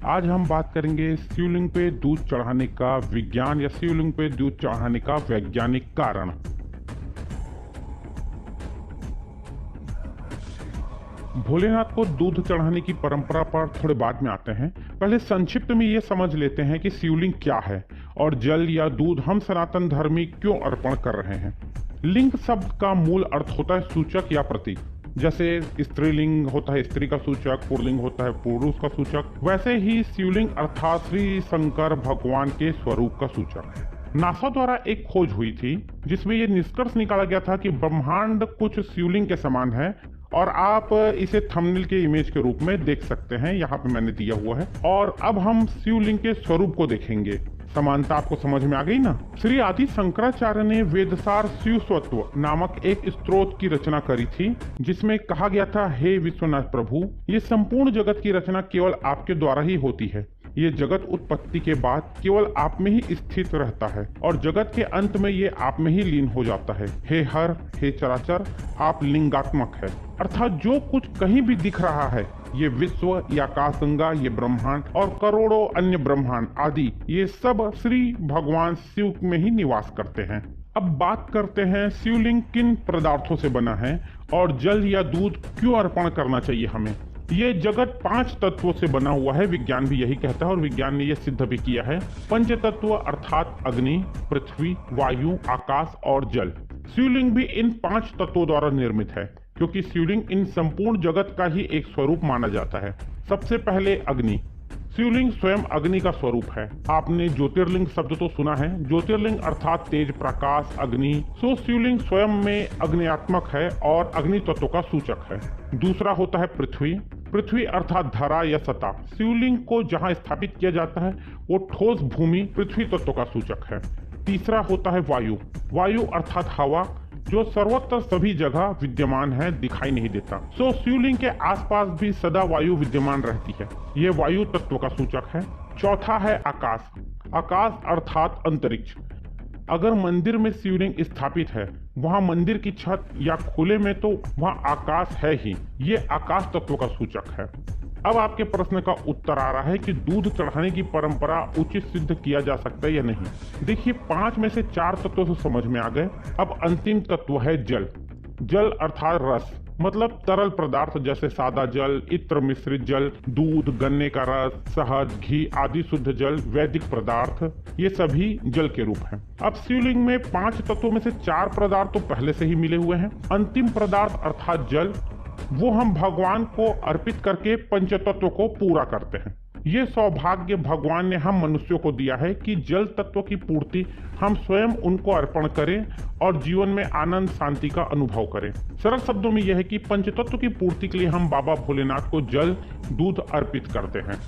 आज हम बात करेंगे शिवलिंग पे दूध चढ़ाने का विज्ञान या शिवलिंग पे दूध चढ़ाने का वैज्ञानिक कारण। भोलेनाथ को दूध चढ़ाने की परंपरा पर थोड़े बाद में आते हैं। पहले संक्षिप्त में ये समझ लेते हैं कि शिवलिंग क्या है और जल या दूध हम सनातन धर्मी क्यों अर्पण कर रहे हैं। लिंग शब्द का मूल अर्थ होता है सूचक या प्रतीक। जैसे स्त्रीलिंग होता है स्त्री का सूचक, पुल्लिंग होता है पुरुष का सूचक, वैसे ही शिवलिंग अर्थात श्री शंकर भगवान के स्वरूप का सूचक है। नासा द्वारा एक खोज हुई थी जिसमें यह निष्कर्ष निकाला गया था कि ब्रह्मांड कुछ शिवलिंग के समान है और आप इसे थंबनेल के इमेज के रूप में देख सकते हैं, यहाँ पे मैंने दिया हुआ है। और अब हम शिवलिंग के स्वरूप को देखेंगे। समानता आपको समझ में आ गई ना। श्री आदि शंकराचार्य ने वेदसार शिव स्वत्व नामक एक स्तोत्र की रचना करी थी जिसमें कहा गया था, हे विश्वनाथ प्रभु, ये संपूर्ण जगत की रचना केवल आपके द्वारा ही होती है। ये जगत उत्पत्ति के बाद केवल आप में ही स्थित रहता है और जगत के अंत में ये आप में ही लीन हो जाता है। हे हर, हे चराचर, आप लिंगात्मक है, अर्थात जो कुछ कहीं भी दिख रहा है, ये विश्व, ये आकाशगंगा, ये ब्रह्मांड और करोड़ों अन्य ब्रह्मांड आदि, ये सब श्री भगवान शिव में ही निवास करते हैं। अब बात करते हैं शिवलिंग किन पदार्थों से बना है और जल या दूध क्यों अर्पण करना चाहिए हमें। ये जगत 5 तत्वों से बना हुआ है, विज्ञान भी यही कहता है और विज्ञान ने यह सिद्ध भी किया है। पंच तत्व अर्थात अग्नि, पृथ्वी, वायु, आकाश और जल। शिवलिंग भी इन 5 तत्वों द्वारा निर्मित है क्योंकि शिवलिंग इन संपूर्ण जगत का ही एक स्वरूप माना जाता है। सबसे पहले अग्नि। शिवलिंग स्वयं अग्नि का स्वरूप है। आपने ज्योतिर्लिंग शब्द तो सुना है, ज्योतिर्लिंग अर्थात तेज, प्रकाश, अग्नि। सो शिवलिंग स्वयं में अग्नियात्मक है और अग्नि तत्व का सूचक है। दूसरा होता है पृथ्वी। पृथ्वी अर्थात धरा या सतह। शिवलिंग को जहाँ स्थापित किया जाता है वो ठोस भूमि पृथ्वी तत्व का सूचक है। तीसरा होता है वायु। वायु अर्थात हवा, जो सर्वत्र सभी जगह विद्यमान है, दिखाई नहीं देता। सो शिवलिंग के आसपास भी सदा वायु विद्यमान रहती है, ये वायु तत्व का सूचक है। चौथा है आकाश। आकाश अर्थात अंतरिक्ष। अगर मंदिर में शिवलिंग स्थापित है, वहां मंदिर की छत या खुले में, तो वहां आकाश है ही, ये आकाश तत्व का सूचक है। अब आपके प्रश्न का उत्तर आ रहा है कि दूध चढ़ाने की परंपरा उचित सिद्ध किया जा सकता है या नहीं। देखिए, 5 में से 4 तत्व तो समझ में आ गए। अब अंतिम तत्व है जल। जल अर्थात रस, मतलब तरल पदार्थ जैसे सादा जल, इत्र मिश्रित जल, दूध, गन्ने का रस, शहद, घी आदि शुद्ध जल, वैदिक पदार्थ, ये सभी जल के रूप हैं। अब शिवलिंग में 5 तत्वों में से 4 पदार्थ तो पहले से ही मिले हुए हैं। अंतिम पदार्थ अर्थात जल, वो हम भगवान को अर्पित करके पंचतत्व को पूरा करते हैं। ये सौभाग्य भगवान ने हम मनुष्यों को दिया है कि जल तत्व की पूर्ति हम स्वयं उनको अर्पण करें और जीवन में आनंद शांति का अनुभव करें। सरल शब्दों में यह है कि पंचतत्व की पूर्ति के लिए हम बाबा भोलेनाथ को जल, दूध अर्पित करते हैं।